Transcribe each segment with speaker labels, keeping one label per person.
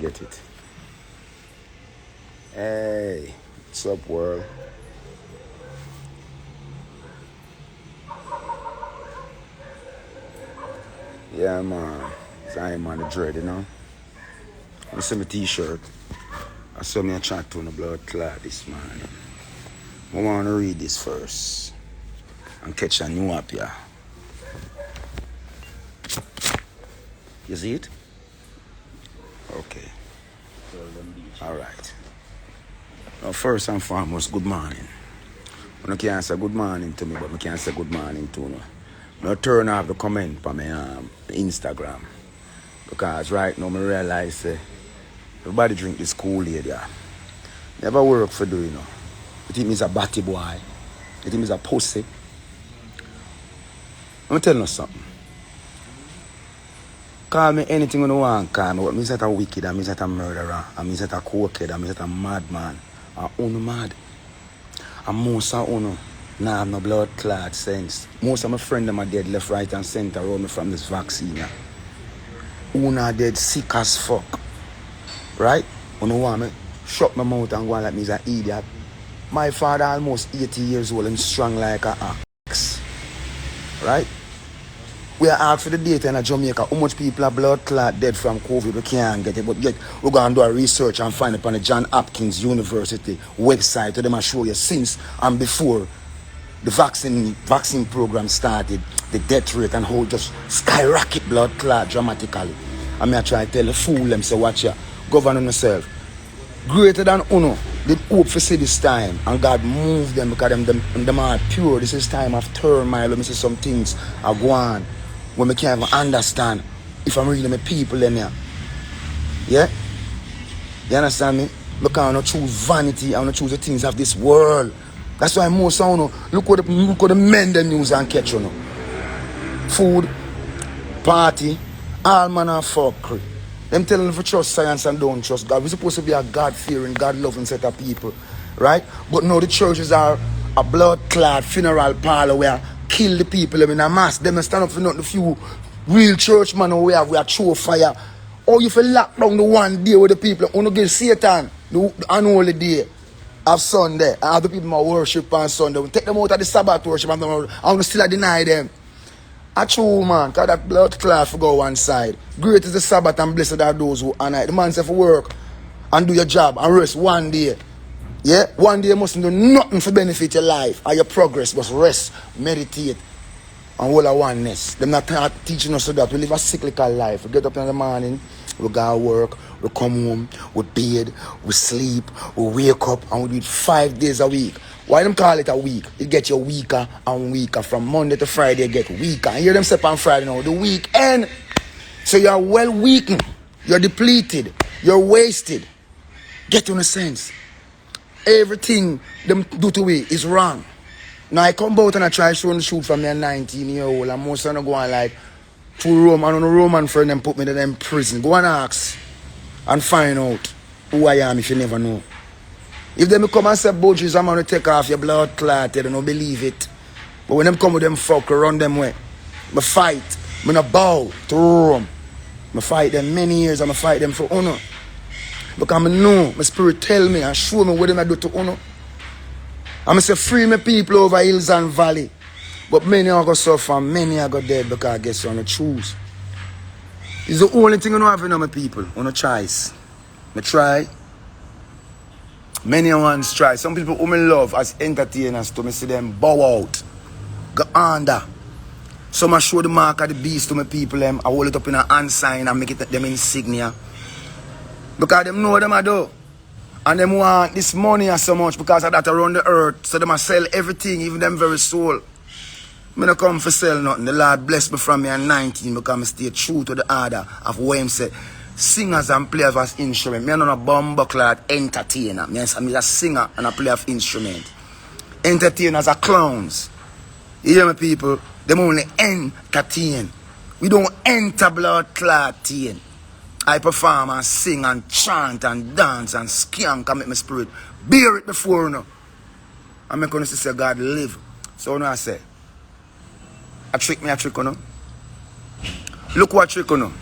Speaker 1: get it. Hey, what's up, world? Yeah, man. I'm on the dread, you know. I see my t-shirt. I saw me a chat to the blood clot this morning. I want to read this first and catch a new app here. You see it? Okay. All right. Now, first and foremost, good morning. I can't say good morning to me, but I can't say good morning to you. I turn off the comment on my Instagram. Because right now I realize everybody drink this Kool-Aid. Yeah. Never work for doing, you know. You think he's a batty boy. You think he's a pussy. I'm telling you something. Call me anything you want, call me. What means that a wicked, I means that a murderer, I means that a cokehead, I means that a madman. I own mad. And most of you now have no blood clot sense. Most of my friends are dead left, right, and center around me from this vaccine. Yeah. Who are dead sick as fuck. Right? You know want me? Shut my mouth and go on like me is an idiot. My father almost 80 years old and strong like an axe. Right? We are asked for the data in Jamaica. How much people are blood clot dead from COVID? We can't get it. But yet, we're going to do a research and find it on the John Hopkins University website. To them I show you since and before the vaccine program started, the death rate and how just skyrocket blood clot dramatically. I mean, I try to tell the fool them, say, watch ya, govern yourself. Greater than Uno, they hope for see this time. And God move them because them are pure. This is time of turmoil. Let me see some things are going when we can't even understand if I'm reading my people in here. Yeah? You understand me? Because I don't choose vanity, I don't choose the things of this world. That's why most of you know, look what the men them use and catch, you know. Food, party, all manner of fuckery. Them telling them to trust science and don't trust God. We're supposed to be a God-fearing, God-loving set of people. Right? But now the churches are a blood-clad funeral parlor where kill the people in a mass. Them stand up for not the few real churchmen we have. We are throw fire. Or if you lock down the one day with the people, you don't give Satan the unholy day of Sunday. And other people might worship on Sunday. We take them out of the Sabbath worship and I want still deny them. A true man, because that blood clot for go one side. Great is the Sabbath and blessed are those who honor it. The man say for work and do your job and rest one day. Yeah? One day you mustn't do nothing for benefit your life or your progress. Just rest, meditate, and hold a oneness. They're not teaching us that. We live a cyclical life. We get up in the morning, we go to work, we come home, we bathe, we sleep, we wake up, and we do it 5 days a week. Why them call it a week? It gets you weaker and weaker. From Monday to Friday, you get weaker. And hear them say on Friday now, the weekend. So you're well weakened. You're depleted. You're wasted. Get in a sense. Everything them do to me is wrong. Now I come out and I try showing the shoot from me a 19-year-old. And most of them go on like to Rome. And on a Roman friend them put me in them prison. Go and ask and find out who I am if you never know. If them come and say, Buju, I'm going to take off your blood clot, they don't believe it. But when them come with them fuck, run them way. I fight. I don't bow to Rome. I fight them many years and I fight them for honor. Because I know, my spirit tell me and show me what them I do to honor. I'm say free my people over hills and valley. But many are going to suffer and many are going to dead because I guess you're going to choose. It's the only thing I know have in my people. On a choice. I try. Many ones try. Some people who me love as entertainers to me see them bow out. Go under. Some I show the mark of the beast to my people them. I hold it up in a hand sign and make it them insignia. Because them know what them I do. And them want this money so much because of that around the earth. So them I sell everything, even them very soul. Me no come for sell nothing. The Lord bless me from me at 19 because I stay true to the order of what him said. Singers and players of instrument. Me are not a bumbuckler entertainer. Me are a singer and a player of instrument. Entertainers are clowns. You hear me, people? Them only entertain. We don't enter blood clotting. I perform and sing and chant and dance and skank and make my spirit bear it before you. And make you say God live. So you know I say, a trick you know. Look what trick you know.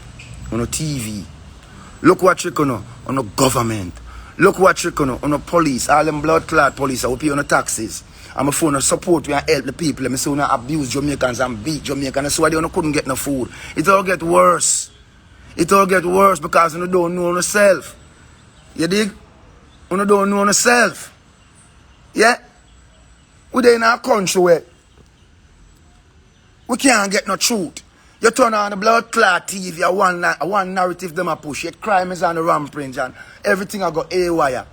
Speaker 1: On TV. Look what trick on the government. Look what trick on the police. All them blood clot police that we pay on the taxes. I'm a phone to support we and help the people. Let me say we abuse Jamaicans and beat Jamaicans. That's why they couldn't get no food. It all get worse. It all get worse because you don't know yourself. You dig? You don't know yourself. Yeah? We're in a country where we can't get no truth. You turn on the blood clot TV, one narrative them a push. Yet crime is on the rampage and everything I got A-wire.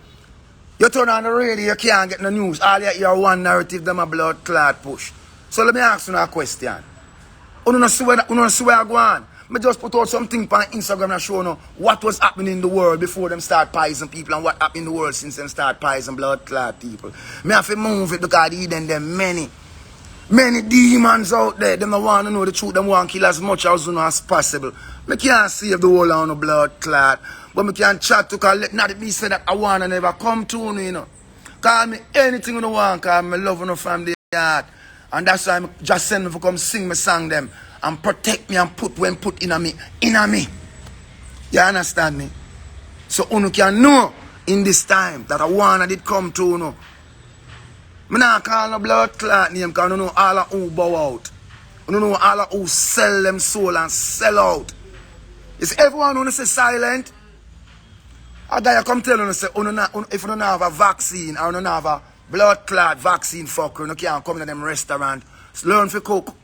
Speaker 1: You turn on the radio, you can't get no news. All you hear one narrative them a blood clot push. So let me ask you a question. You don't swear go on. I just put out something on Instagram and show you what was happening in the world before them start poisoning people and what happened in the world since them start poisoning blood clot people. I have to move it because there many demons out there. Them don't want to know the truth. Them want to kill as much as possible. I can't save the whole on the blood clot. But I can chat to call it not be said that I want to never come to you know. Call me anything you want because I love you from the heart. And that's why I just send me to come sing my song them. And protect me and put in me. You understand me? So you can know in this time that I want did come to you know. I don't call no blood clot name because I know all of who bow out. I know all of who sell them soul and sell out. Is everyone who say silent? A guy come tell you say, if you don't have a vaccine or you don't have a blood clot vaccine fucker, you can't come to them restaurant. Learn to cook.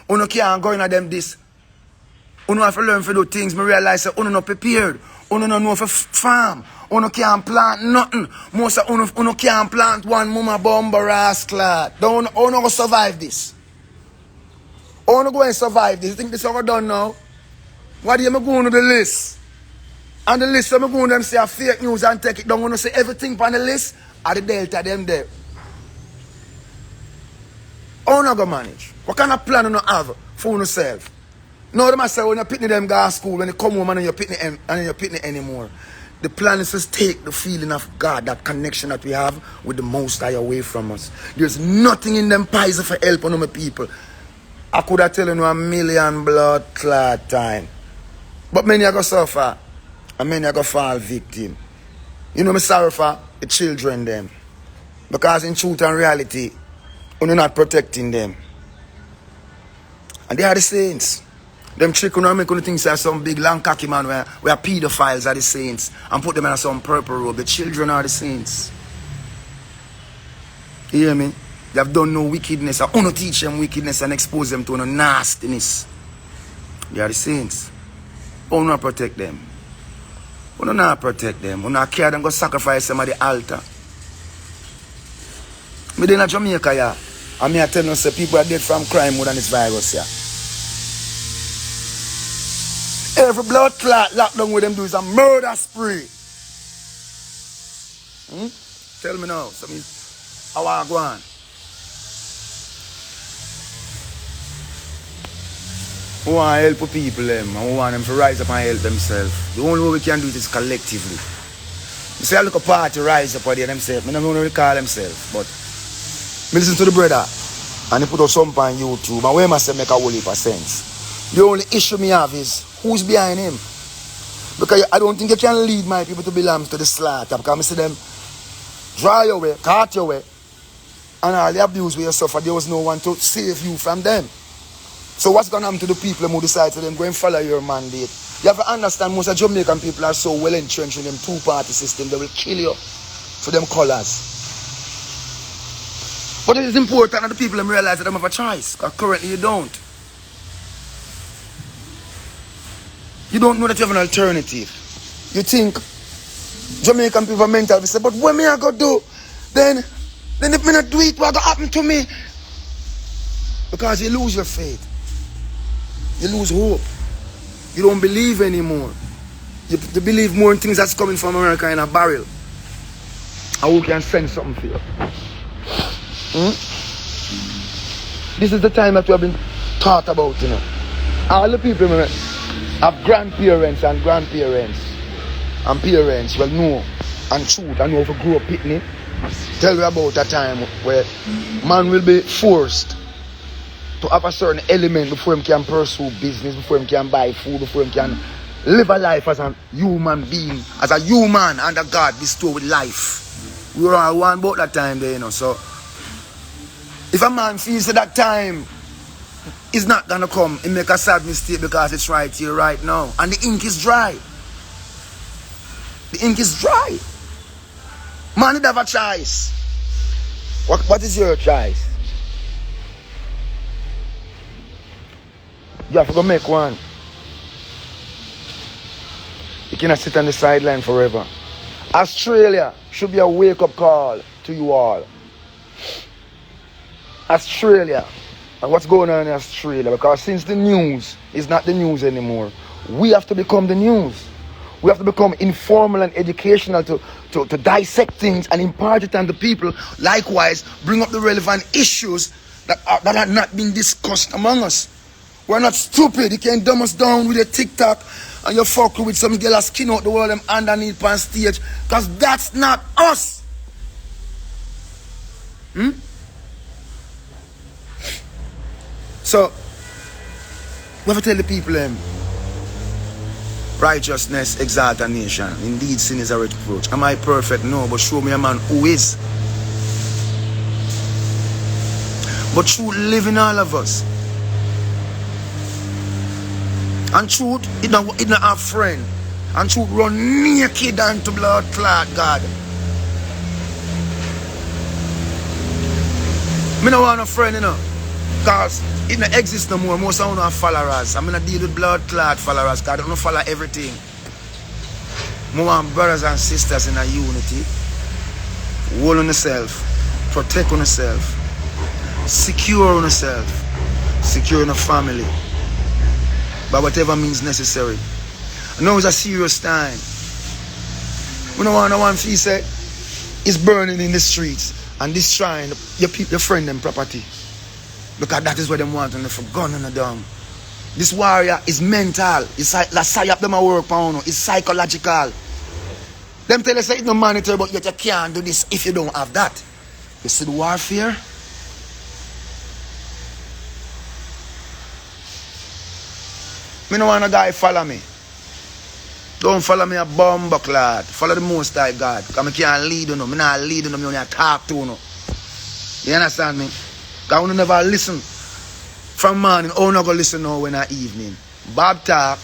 Speaker 1: You can't go in them this. You have to learn to do things. I realize that you not prepared. You don't know for farm. You can't plant nothing. Most of you can't plant one mama bomb or ass clot. You not survive this. You not go and survive this. You think this is all done now? Why do you go on the list? And the list, I'm going to them say a fake news and take it down. When you say everything on the list, are the Delta them there. How you go manage? What kind of plan you have for yourself? No, them say when you pitney them go to school, when you come home and you're pitney anymore. The plan is to take the feeling of God, that connection that we have with the Most High away from us. There's nothing in them pies for help on my people. I could have told you a million blood clot time. But many are going to suffer. And many are going to fall victim. You know me sorry for the children them. Because in truth and reality, you're not protecting them. And they are the saints. Them trick on make you think say some big long cocky man where pedophiles are the saints and put them in some purple robe. The children are the saints. You hear me? They have done no wickedness. I want to teach them wickedness and expose them to no nastiness. They are the saints. You not protect them. You not protect them. You not care them, go sacrifice them at the altar. Me in Jamaica, yeah. And me I tell you, say people are dead from crime more than this virus, yeah. Every blood clot locked down with them do is a murder spree. Tell me now, how I go on? We want to help people them, and we want them to rise up and help themselves. The only way we can do it is collectively. You see, I look a party rise up there themselves. I don't know what they call themselves, but I listen to the brother and he put out something on YouTube, and we must say make a whole heap of sense. The only issue me have is who's behind him. Because I don't think you can lead my people to belong to the slaughter. Because I see them dry your way, cut your way, and all the abuse where you suffer, there was no one to save you from them. So what's going to happen to the people who decide to them go and follow your mandate? You have to understand most of Jamaican people are so well entrenched in them two-party system, they will kill you for them colours. But it is important that the people realize that they have a choice. Because currently you don't. You don't know that you have an alternative. You think Jamaican people are mental. They say, but what me I go do? Then if me not do it, what going to happen to me? Because you lose your faith. You lose hope. You don't believe anymore. You believe more in things that's coming from America in a barrel. And who can send something for you? This is the time that we have been taught about, you know. All the people have grandparents and grandparents and parents will know and truth and know if you grow up pitney. Tell you about a time where man will be forced to have a certain element before he can pursue business, before he can buy food, before he can live a life as a human being, as a human under God bestowed with life. We were all one about that time there, you know. So if a man feels that that time is not gonna come, he make a sad mistake because it's right here, right now. And the ink is dry. The ink is dry. Man, you have a choice. What is your choice? You have to go make one. You cannot sit on the sideline forever. Australia should be a wake-up call to you all. Australia. And what's going on in Australia? Because since the news is not the news anymore, we have to become the news. We have to become informal and educational to dissect things and impart it on the people. Likewise, bring up the relevant issues that are not being discussed among us. We're not stupid. You can't dumb us down with a TikTok and you fuck with some girl skin out the world them underneath on stage. Because that's not us. So, we have to tell the people righteousness exalt a nation. Indeed, sin is a reproach. Am I perfect? No, but show me a man who is. But truth live in all of us. And truth, it not have friend. And truth run naked unto blood clot God. Me no want a friend, you know. Because it don't exist no more. Most of them have followers. I'm going to deal with blood clot followers because I don't follow everything. I want brothers and sisters in a unity. Hold on yourself. Protect on yourself. Secure on yourself. Secure in the family. By whatever means necessary. I know it's a serious time. We don't want no one feel say it's burning in the streets and destroying your friend and property. Because that is what they want and they for gun and a dung. This warrior is mental. It's like them a work on. It's psychological. Them tell us that it's no monetary, but yet you can't do this if you don't have that. You see the warfare? Me no want a guy follow me. Don't follow me a bomb clad. Follow the Most High God. Because I can't lead you. I not lead you. I only talk to you. You understand me? Because I never listen from morning. I not go listen now when I evening. Bob talk,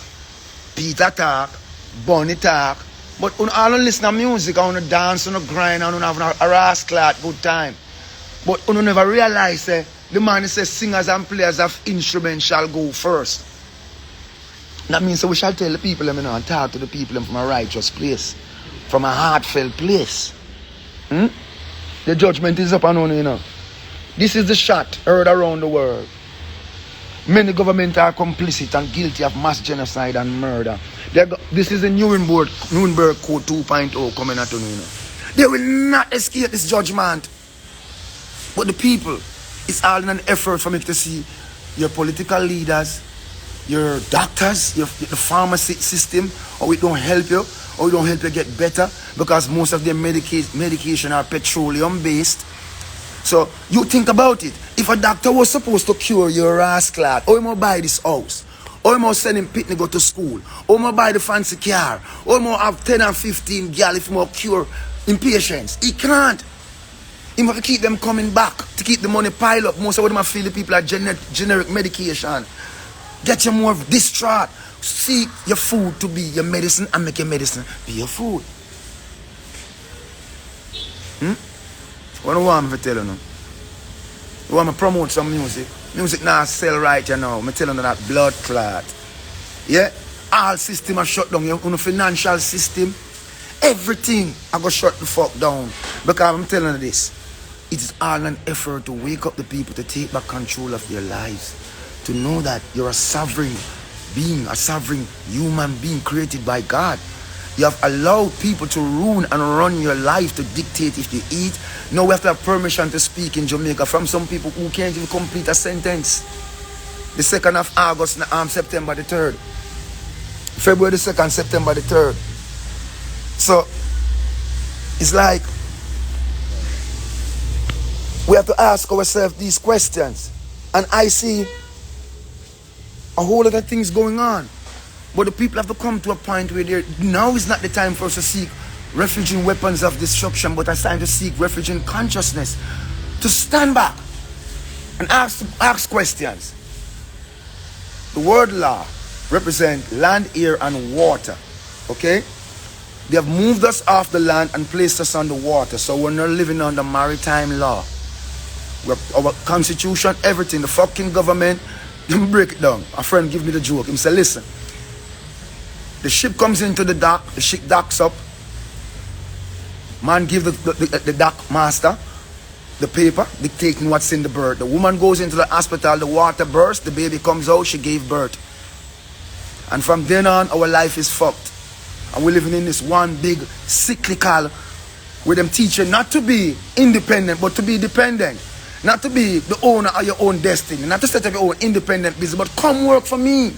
Speaker 1: Peter talk, Bonnie talk. But I don't listen to music. I want to dance, I want to grind, I want to have a rascal good time. But I never realize the man says singers and players of instruments shall go first. That means we shall tell the people and talk to the people from a righteous place, from a heartfelt place. The judgment is upon you, you know. This is the shot heard around the world. Many governments are complicit and guilty of mass genocide and murder. This is the Nuremberg Code 2.0 coming at you, you know. They will not escape this judgment. But the people, it's all in an effort for me to see your political leaders, your doctors, the pharmacy system, or it don't help you, or it don't help you get better, because most of their medication are petroleum based. So you think about it. If a doctor was supposed to cure your ass clot, or you must buy this house, or you must send him pitney go to school, or you must buy the fancy car, or you must have 10 and 15 gal if you must cure impatience. He can't. He must keep them coming back to keep the money pile up. Most of them feel the people are generic medication. Get you more distraught. Seek your food to be your medicine and make your medicine be your food. What do you want me to tell you now? You want me to promote some music? Music now sell right you now. I'm telling you that blood clot. Yeah? All system are shut down. Your financial system. Everything I go shut the fuck down. Because I'm telling you this. It is all an effort to wake up the people to take back control of their lives. To know that you're a sovereign being, a sovereign human being created by God. You have allowed people to ruin and run your life, to dictate if you eat. Now we have to have permission to speak in Jamaica from some people who can't even complete a sentence. The 2nd of August, September the 3rd. February the 2nd, September the 3rd. So, it's like, we have to ask ourselves these questions. And I see a whole lot of things going on. But the people have to come to a point where now is not the time for us to seek refuge in weapons of destruction, but it's time to seek refuge in consciousness. To stand back and ask questions. The word law represents land, air, and water. Okay? They have moved us off the land and placed us on the water. So we're not living under maritime law. Our constitution, everything, the fucking government, them break it down. A friend give me the joke. He said, listen, the ship comes into the dock, the ship docks up. Man give the dock master the paper dictating what's in the bird. The woman goes into the hospital, the water bursts, the baby comes out, she gave birth. And from then on, our life is fucked. And we're living in this one big cyclical where them teach you not to be independent, but to be dependent. Not to be the owner of your own destiny. Not to set up your own independent business, but come work for me.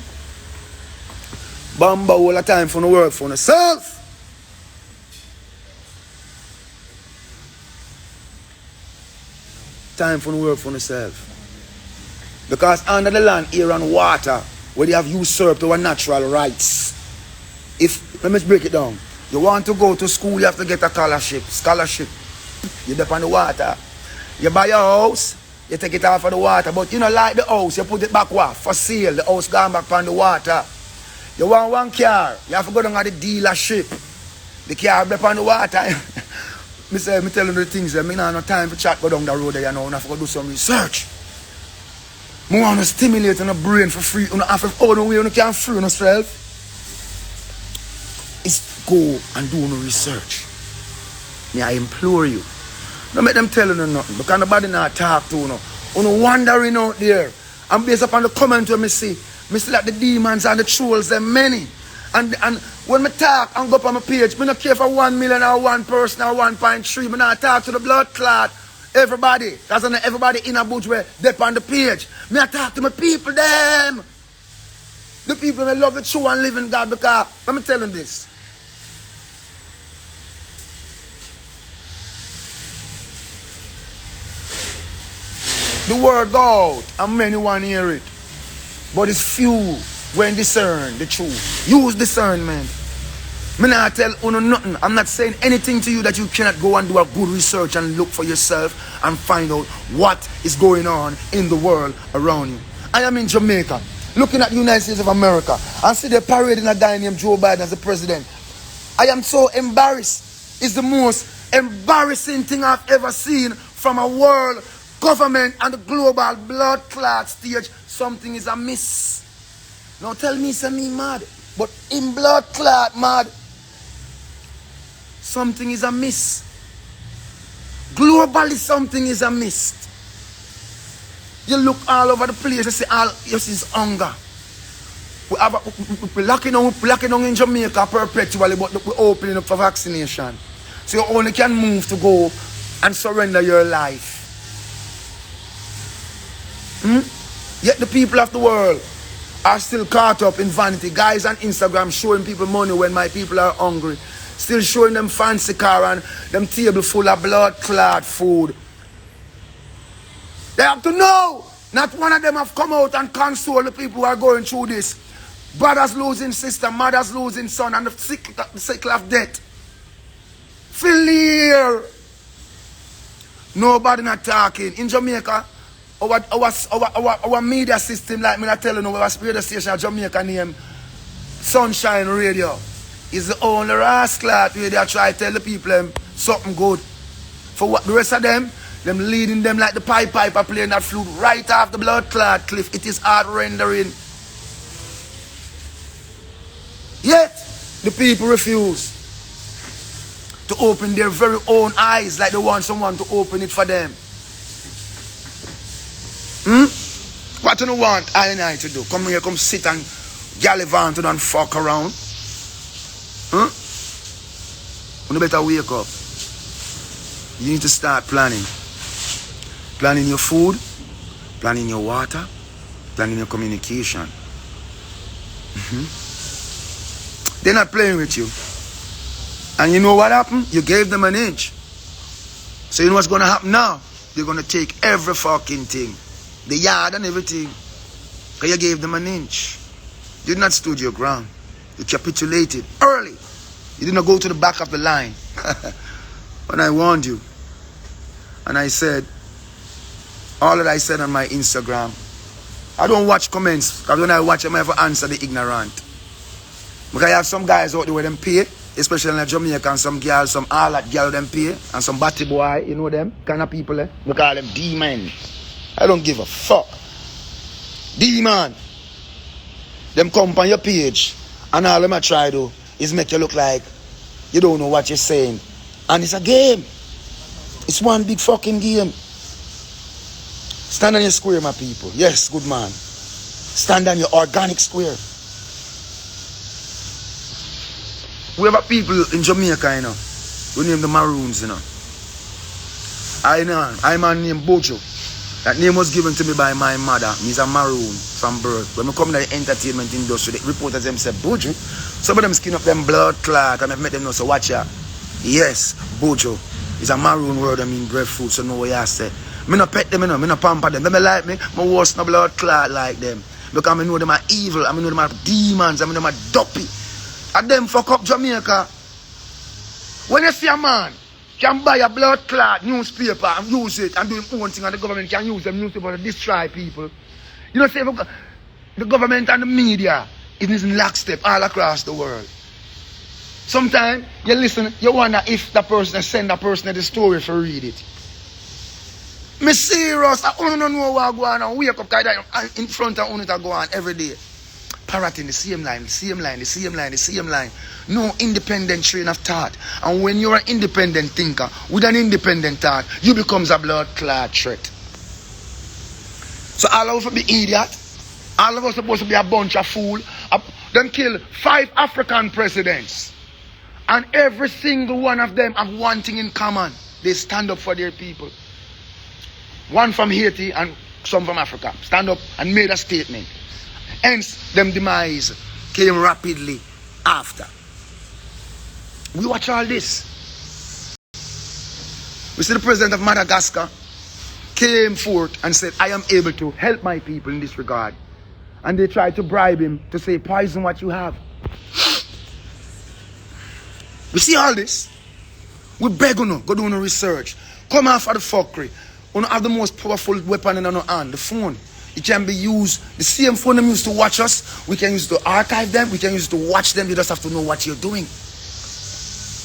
Speaker 1: Bamba all the time for no work for yourself. Time for no work for yourself. Because under the land, air and water, where they have usurped our natural rights. Let me break it down. You want to go to school, you have to get a scholarship. You dip on the water. You buy your house, you take it off of the water. But you don't like the house, you put it back for sale. The house gone back on the water. You want one car, you have to go down to the dealership. The car up on the water. Me tell you the things, I mean, I have no time for chat, go down the road there, you know, I have to go do some research. I want to stimulate on the brain for free. You have to own way you can free yourself. Is go and do no research. May I implore you. Don't make them tell you nothing, because nobody not talk to you. You wandering out there. And based upon the comment where I see that the demons and the trolls, they're many. And when I talk and go up on my page, I don't care for 1 million or one person or 1.3. I not talk to the blood clot. Everybody. That's not everybody in a bush where they're on the page. I talk to my people, them. The people that love the true and living God, because let me tell them this. The word go out and many want to hear it. But it's few when discern the truth. Use discernment. Me not tell you nothing. I'm not saying anything to you that you cannot go and do a good research and look for yourself and find out what is going on in the world around you. I am in Jamaica, looking at the United States of America, and see the parading a guy named Joe Biden as the president. I am so embarrassed. It's the most embarrassing thing I've ever seen from a world government and the global blood clot stage. Something is amiss. Now tell me, say me mad, but in blood clot mad. Something is amiss. Globally, something is amiss. You look all over the place, you see all you see is hunger. We're locking down in Jamaica perpetually, but we're opening up for vaccination. So you only can move to go and surrender your life. Yet the people of the world are still caught up in vanity. Guys on Instagram showing people money when my people are hungry. Still showing them fancy car and them table full of blood clot food. They have to know. Not one of them have come out and console the people who are going through this. Brothers losing sister, mothers losing son, and the sickle of death. Feel here. Nobody not talking. In Jamaica, our media system, like me not telling you, our radio station in Jamaica named Sunshine Radio, is the only rascal where they try to tell the people something good. For what the rest of them leading them like the piper playing that flute right off the blood clot cliff. It is heart rendering. Yet the people refuse to open their very own eyes like they want someone to open it for them. What do you want I and I to do? Come here, come sit and gallivant and fuck around. You better wake up. You need to start planning. Planning your food, planning your water, planning your communication. They're not playing with you. And you know what happened? You gave them an inch. So you know what's going to happen now? They're going to take every fucking thing. The yard and everything. Because you gave them an inch. You did not stood your ground. You capitulated early. You didn't go to the back of the line. When I warned you. And I said, all that I said on my Instagram, I don't watch comments. Because when I watch them, I have to answer the ignorant. Because I have some guys out there where them pay, especially in Jamaica, and some girls, some all that girl them pay, and some batty boy, you know them kind of people, eh? We call them D-men. I don't give a fuck. D-man. Them come on your page, and all them I try to is make you look like you don't know what you're saying. And it's a game. It's one big fucking game. Stand on your square, my people. Yes, good man. Stand on your organic square. We have people in Jamaica, you know. We name the Maroons, you know. I'm a name Buju. That name was given to me by my mother. He's a Maroon from birth. When we come to the entertainment industry, the reporters them say Buju. Some of them skin up them blood clot, and I've met them know, so watch ya. Yes, Buju. It's a Maroon word, I mean breadfruit, so know what I say. Me no pet them, you know. Me no pamper them. Them like me, my worst no blood clot like them. Because I know them are evil, I know them are demons, I know them are dopey. And them fuck up Jamaica. When you see a man can buy a blood clot newspaper and use it and do his own thing, and the government can use them newspaper to destroy people. You know, say the government and the media is in lockstep all across the world. Sometimes you listen, you wonder if the person send a person the story for read it. Me serious, I don't know what go on and wake up in front of it go on every day. Parroting the same line, the same line, the same line, the same line. No independent train of thought. And when you're an independent thinker with an independent thought, you becomes a blood clot threat. So all of us be idiot. All of us supposed to be a bunch of fool. Them kill 5 African presidents. And every single one of them have one thing in common. They stand up for their people. One from Haiti and some from Africa. Stand up and made a statement. Hence, them demise came rapidly after. We watch all this. We see the president of Madagascar came forth and said, I am able to help my people in this regard. And they tried to bribe him to say, poison what you have. We see all this. We beg you, go do no research. Come off of the fuckery. We have the most powerful weapon in our hand, the phone. It can be used, the same phone them used to watch us, we can use it to archive them, we can use it to watch them, you just have to know what you're doing.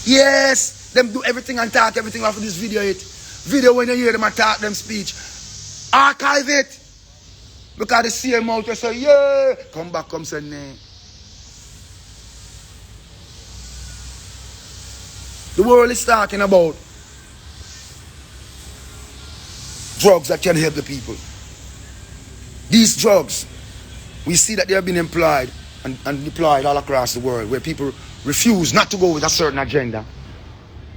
Speaker 1: Yes, them do everything and talk everything after this video when you hear them talk them speech. Archive it. Because the same mouth will say, yeah, come back, come say, nah. The world is talking about drugs that can help the people. These drugs, we see that they have been employed and deployed all across the world where people refuse not to go with a certain agenda,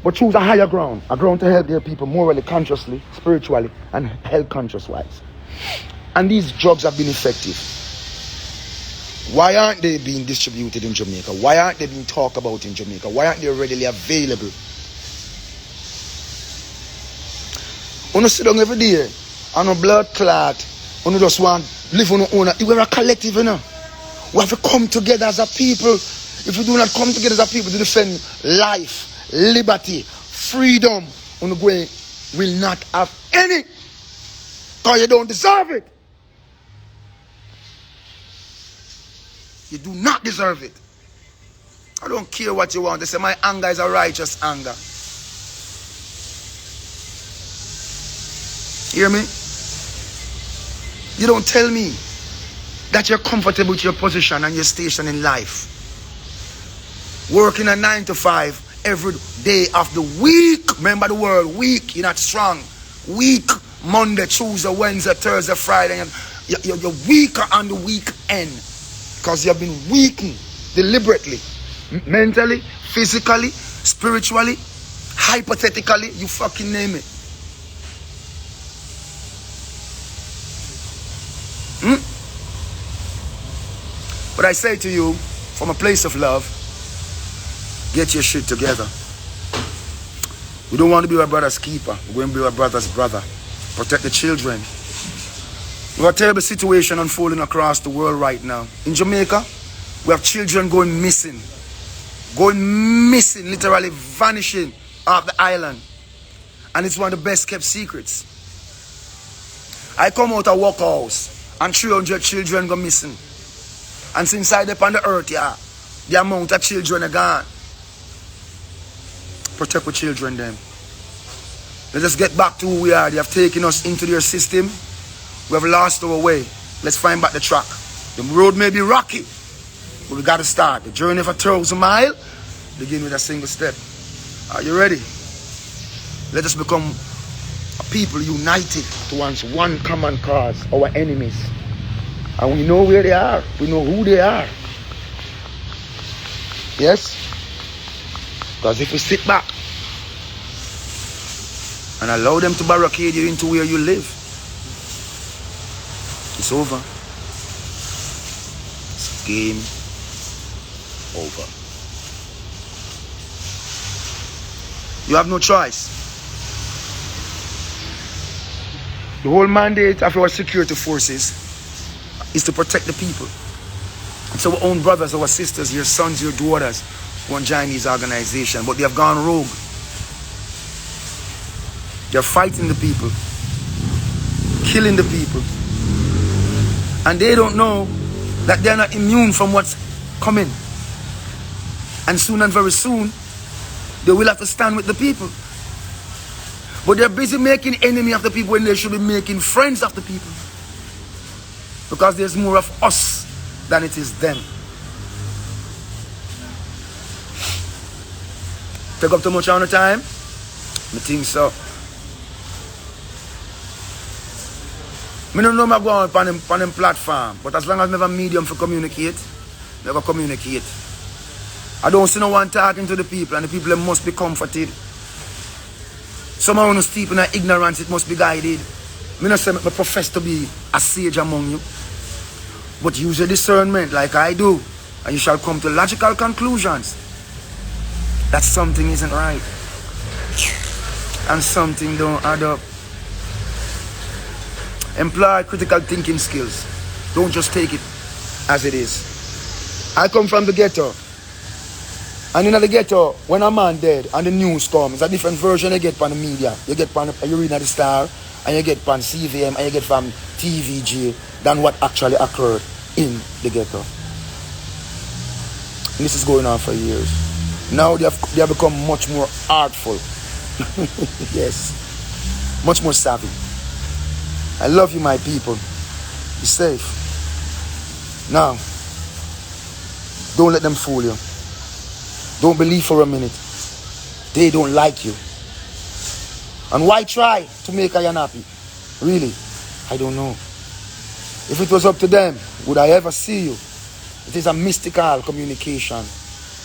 Speaker 1: but choose a higher ground, a ground to help their people morally, consciously, spiritually, and health conscious-wise. And these drugs have been effective. Why aren't they being distributed in Jamaica? Why aren't they being talked about in Jamaica? Why aren't they readily available? When you sit down every day on a blood clot, when you just want to live on your own, we're a collective, you know. We have to come together as a people. If we do not come together as a people to defend life, liberty, freedom, on the way, will not have any. Because you don't deserve it. You do not deserve it. I don't care what you want. They say my anger is a righteous anger. Hear me? You don't tell me that you're comfortable with your position and your station in life. Working a 9 to 5 every day of the week. Remember the word week. You're not strong. Weak. Monday, Tuesday, Wednesday, Thursday, Friday. And you're weaker on the weekend. Because you have been weakened deliberately. Mentally, physically, spiritually, hypothetically. You fucking name it. But I say to you, from a place of love, get your shit together. We don't want to be our brother's keeper. We're going to be our brother's brother. Protect the children. We have a terrible situation unfolding across the world right now. In Jamaica, We have children going missing. Going missing, literally vanishing off the island. And it's one of the best kept secrets. I come out of workhouse and 300 children go missing. And since I up on the earth, yeah, the amount of children are gone. Protect our children then. Let us get back to who we are. They have taken us into their system. We have lost our way. Let's find back the track. The road may be rocky, but we got to start. The journey of 1,000 miles begin with a single step. Are you ready? Let us become a people united towards one common cause, our enemies. And we know where they are. We know who they are. Yes? Because if we sit back and allow them to barricade you into where you live, it's over. It's game over. You have no choice. The whole mandate of our security forces is to protect the people. It's our own brothers, our sisters, your sons, your daughters who want to join these organizations, but they have gone rogue. They're fighting the people, killing the people. And they don't know that they're not immune from what's coming. And soon and very soon, they will have to stand with the people. But they're busy making enemy of the people when they should be making friends of the people. Because there's more of us than it is them. Take up too much on the time? I think so. I don't know if I go on them platform, but as long as I have a medium for communicate, I go communicate. I don't see no one talking to the people, and the people must be comforted. Someone who's steep in ignorance, it must be guided. I don't say I profess to be a sage among you, but use your discernment like I do, and you shall come to logical conclusions that something isn't right and something don't add up. Employ critical thinking skills. Don't just take it as it is. I come from the ghetto. And in the ghetto, when a man dead and the news comes, it's a different version you get from the media. You get from you read at the Star, and you get from CVM, and you get from TVG than what actually occurred in the ghetto. And this is going on for years. Now they have become much more artful. Yes. Much more savvy. I love you, my people. Be safe. Now, don't let them fool you. Don't believe for a minute. They don't like you. And why try to make I unhappy? Really? I don't know. If it was up to them, would I ever see you? It is a mystical communication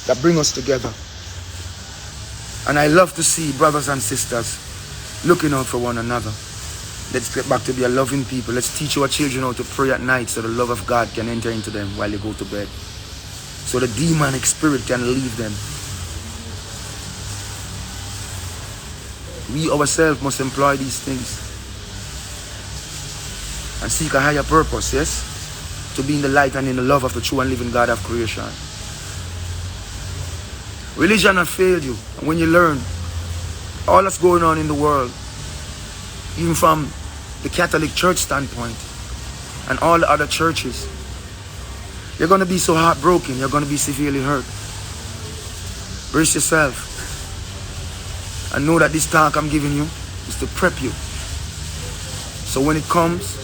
Speaker 1: that brings us together. And I love to see brothers and sisters looking out for one another. Let's get back to be a loving people. Let's teach our children how to pray at night so the love of God can enter into them while they go to bed. So the demonic spirit can leave them. We ourselves must employ these things and seek a higher purpose, yes? To be in the light and in the love of the true and living God of creation. Religion has failed you. And when you learn all that's going on in the world, even from the Catholic Church standpoint and all the other churches, you're going to be so heartbroken. You're going to be severely hurt. Brace yourself. And know that this talk I'm giving you is to prep you. So when it comes,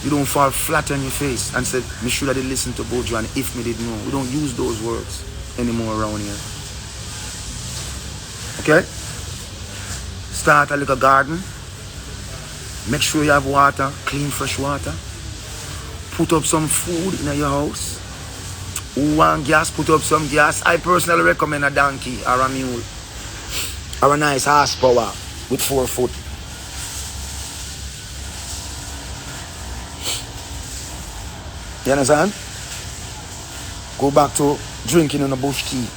Speaker 1: you don't fall flat on your face and say, me should have listened to Buju and if me did know. We don't use those words anymore around here. Okay? Start a little garden. Make sure you have water, clean fresh water. Put up some food in your house. Who want gas, put up some gas. I personally recommend a donkey or a mule. Or a nice horsepower with 4 foot. You understand? Go back to drinking on a bush tea.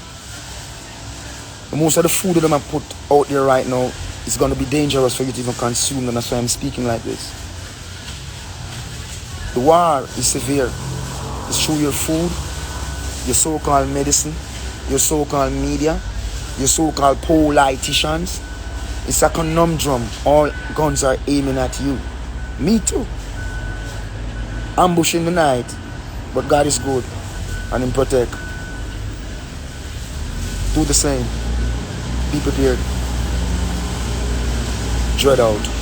Speaker 1: Most of the food that I'm put out there right now is going to be dangerous for you to even consume, and that's why I'm speaking like this. The war is severe. It's through your food, your so-called medicine, your so-called media, your so-called politicians. It's a conundrum. All guns are aiming at you. Me too. Ambush in the night. But God is good. And Him protect. Do the same. Be prepared. Dread out.